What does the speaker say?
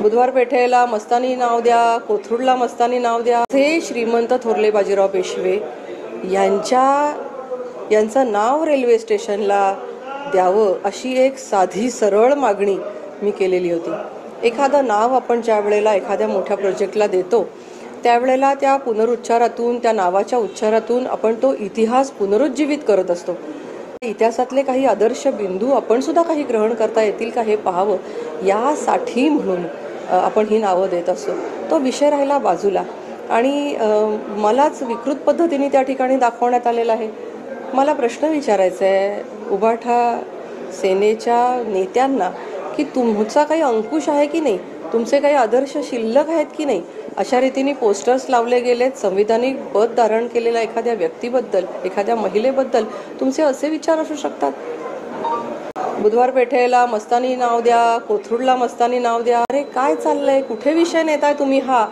बुधवार पेठेला मस्तानी नाव द्या, कोथरूडला मस्तानी नाव द्या. हे श्रीमंत थोरले बाजीराव पेशवे यांचं नाव रेल्वे स्टेशनला द्यावं अशी एक साधी सरळ मागणी मी केलेली होती. एखादं नाव आपण ज्या वेळेला एखाद्या मोठ्या प्रोजेक्टला देतो त्यावेळेला त्या पुनरुच्चारातून, त्या नावाच्या उच्चारातून आपण तो इतिहास पुनरुज्जीवित करत असतो. इतिहासातले काही आदर्श बिंदू आपण सुद्धा काही ग्रहण करता येतील का हे पाहावं, यासाठी म्हणून आपण ही नावं देत असतो. तो विषय राहिला बाजूला आणि मलाच विकृत पद्धतीने त्या ठिकाणी दाखवण्यात आलेला आहे. मला प्रश्न विचारायचा आहे उभाठा सेनेच्या नेत्यांना की तुमचा काही अंकुश आहे की नाही, तुमचे काही आदर्श शिल्लक आहेत की नाही. अशा रीतीने पोस्टर्स लावले गेलेत. संविधानिक पद धारण केलेल्या एखाद्या व्यक्तीबद्दल, एखाद्या महिलेबद्दल तुमचे असे विचार असू शकतात. बुधवार पेठेला मस्तानी नाव द्या, कोथरूडला मस्तानी नाव द्या. अरे काय चाललंय, कुठे विषय नेताय तुम्ही हा?